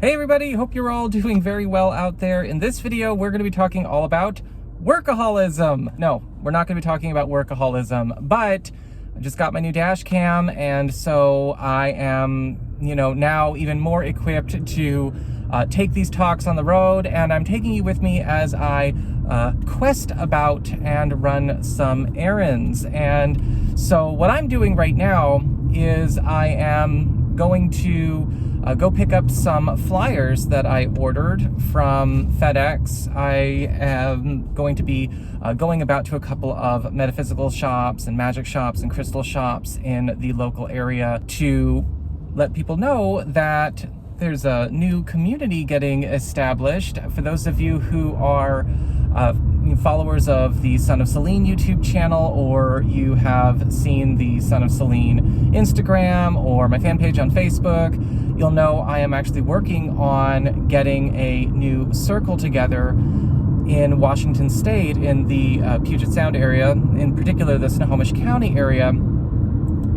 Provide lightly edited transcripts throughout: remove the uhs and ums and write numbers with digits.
Hey everybody, hope you're all doing very well out there. In this video, we're going to be talking all about workaholism. No, we're not going to be talking about workaholism, but I just got my new dash cam, and so I am, now even more equipped to take these talks on the road, and I'm taking you with me as I quest about and run some errands. And so what I'm doing right now is I am going to go pick up some flyers that I ordered from FedEx. I am going to be going about to a couple of metaphysical shops and magic shops and crystal shops in the local area to let people know that there's a new community getting established. For those of you who are followers of the SonofSelene YouTube channel, or you have seen the SonofSelene Instagram or my fan page on Facebook, you'll know I am actually working on getting a new circle together in Washington State, in the Puget Sound area, in particular the Snohomish County area,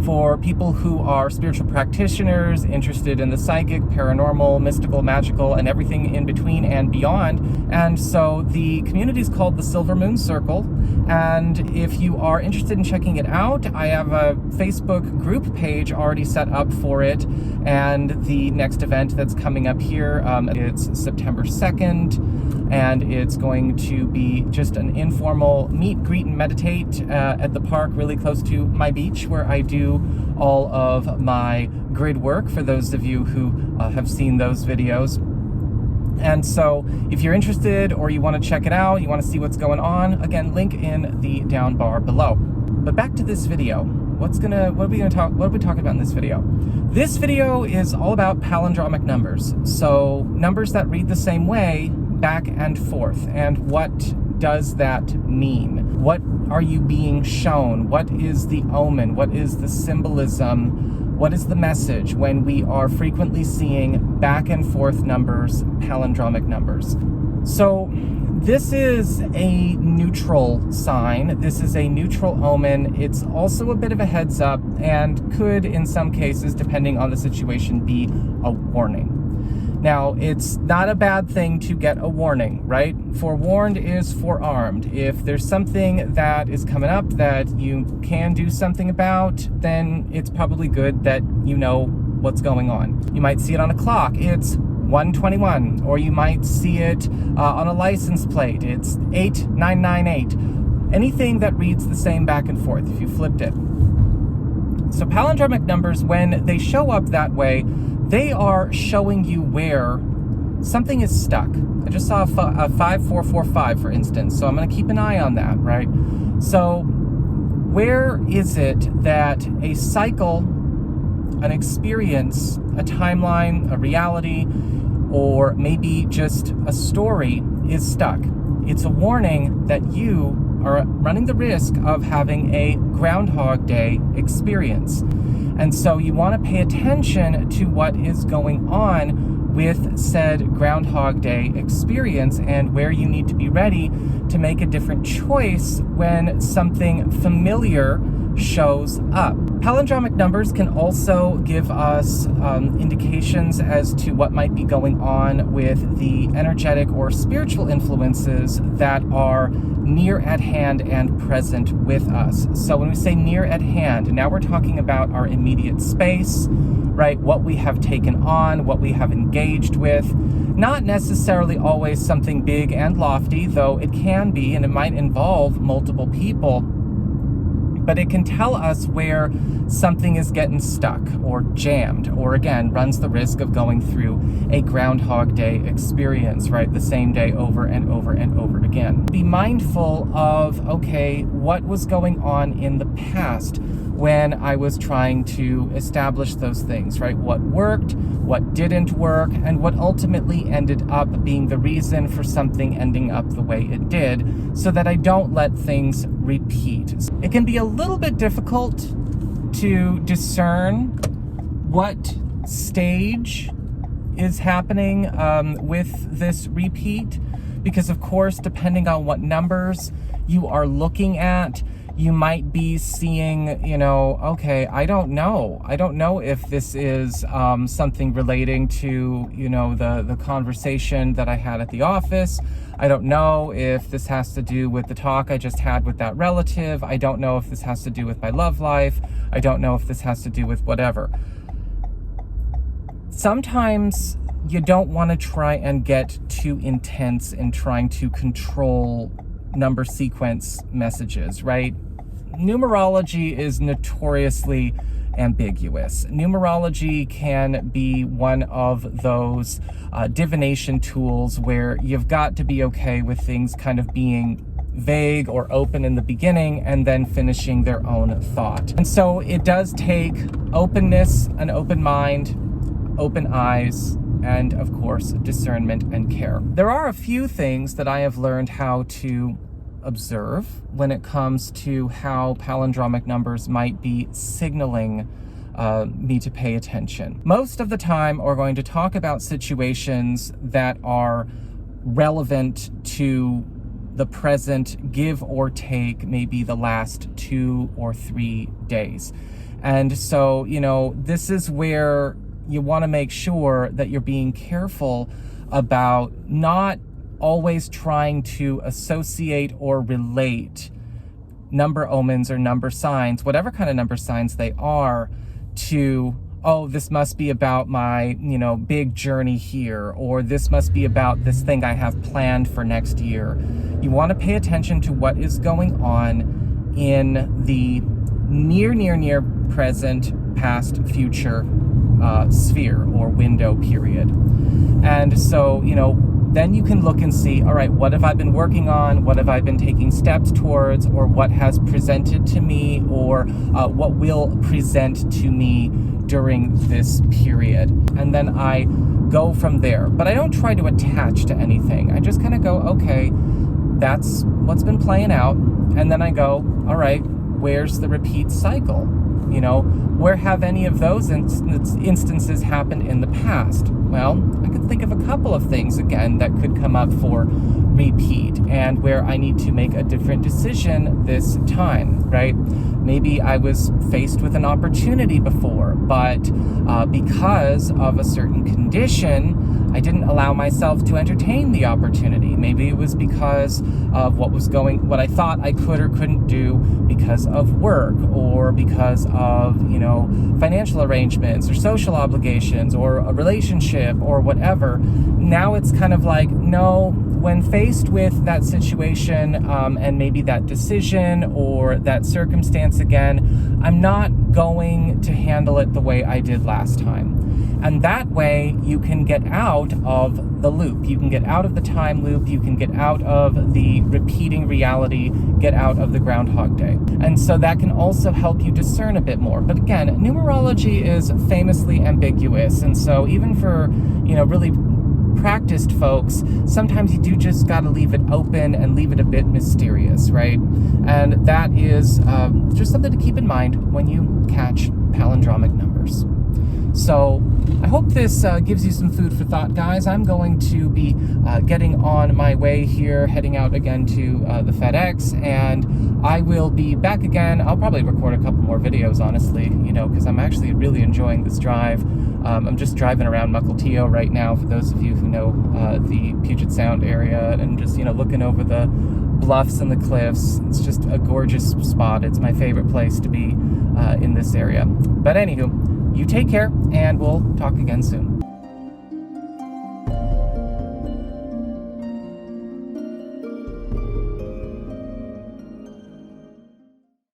for people who are spiritual practitioners interested in the psychic, paranormal, mystical, magical, and everything in between and beyond. And so the community is called the Silver Moon Circle. And if you are interested in checking it out, I have a Facebook group page already set up for it. And the next event that's coming up here, it's September 2nd. And it's going to be just an informal meet, greet, and meditate at the park really close to my beach, where I do all of my grid work, for those of you who have seen those videos. And so if you're interested, or you want to check it out, you want to see what's going on, again, link in the down bar below. But back to this video. What are we talking about in this video? This video is all about palindromic numbers. So numbers that read the same way back and forth. And what does that mean? What are you being shown? What is the omen? What is the symbolism? What is the message when we are frequently seeing back and forth numbers, palindromic numbers? So this is a neutral sign. This is a neutral omen. It's also a bit of a heads up, and could, in some cases, depending on the situation, be a warning. Now, it's not a bad thing to get a warning, right? Forewarned is forearmed. If there's something that is coming up that you can do something about, then it's probably good that you know what's going on. You might see it on a clock. It's 1:21, or you might see it on a license plate. It's 8998. Anything that reads the same back and forth if you flipped it. So palindromic numbers, when they show up that way, they are showing you where something is stuck. I just saw a 5445, for instance, so I'm going to keep an eye on that, right? So where is it that a cycle, an experience, a timeline, a reality, or maybe just a story is stuck? It's a warning that you are running the risk of having a Groundhog Day experience. And so you want to pay attention to what is going on with said Groundhog Day experience, and where you need to be ready to make a different choice when something familiar shows up. Palindromic numbers can also give us indications as to what might be going on with the energetic or spiritual influences that are near at hand and present with us. So when we say near at hand, now we're talking about our immediate space, right? What we have taken on, what we have engaged with. Not necessarily always something big and lofty, though it can be, and it might involve multiple people. But it can tell us where something is getting stuck or jammed, or again, runs the risk of going through a Groundhog Day experience, right? The same day over and over and over again. Be mindful of, okay, what was going on in the past when I was trying to establish those things, right? What worked, what didn't work, and what ultimately ended up being the reason for something ending up the way it did, so that I don't let things repeat. It can be a little bit difficult to discern what stage is happening with this repeat, because of course, depending on what numbers you are looking at, You might be seeing, you know, okay, I don't know if this is something relating to, you know, the conversation that I had at the office. I don't know if this has to do with the talk I just had with that relative. I don't know if this has to do with my love life. I don't know if this has to do with whatever. Sometimes you don't want to try and get too intense in trying to control number sequence messages, right? Numerology is notoriously ambiguous. Numerology can be one of those divination tools where you've got to be okay with things kind of being vague or open in the beginning and then finishing their own thought. And so it does take openness, an open mind, open eyes, and of course, discernment and care. There are a few things that I have learned how to observe when it comes to how palindromic numbers might be signaling me to pay attention. Most of the time, we're going to talk about situations that are relevant to the present, give or take maybe the last 2 or 3 days. And so, you know, this is where you want to make sure that you're being careful about not always trying to associate or relate number omens or number signs, whatever kind of number signs they are, to, oh, this must be about my, you know, big journey here, or this must be about this thing I have planned for next year. You want to pay attention to what is going on in the near present, past, future sphere or window period. And so, you know, then you can look and see, all right, what have I been working on? What have I been taking steps towards? Or what has presented to me? Or what will present to me during this period? And then I go from there. But I don't try to attach to anything. I just kind of go, okay, that's what's been playing out. And then I go, all right, where's the repeat cycle? You know, where have any of those instances happened in the past? Well, I could think of a couple of things, again, that could come up for repeat and where I need to make a different decision this time, right? Maybe I was faced with an opportunity before, but because of a certain condition, I didn't allow myself to entertain the opportunity. Maybe it was because of what I thought I could or couldn't do because of work, or because of, you know, financial arrangements or social obligations or a relationship or whatever. Now it's kind of like, no, when faced with that situation and maybe that decision or that circumstance again, I'm not going to handle it the way I did last time. And that way you can get out of the loop. You can get out of the time loop. You can get out of the repeating reality, get out of the Groundhog Day. And so that can also help you discern a bit more. But again, numerology is famously ambiguous. And so even for, you know, really practiced folks, sometimes you do just got to leave it open and leave it a bit mysterious, right? And that is just something to keep in mind when you catch palindromic numbers. So I hope this gives you some food for thought, guys. I'm going to be getting on my way here, heading out again to the FedEx, and I will be back again. I'll probably record a couple more videos, honestly, you know, because I'm actually really enjoying this drive. I'm just driving around Mukilteo right now, for those of you who know the Puget Sound area, and just, you know, looking over the bluffs and the cliffs. It's just a gorgeous spot. It's my favorite place to be in this area. But anywho, you take care, and we'll talk again soon.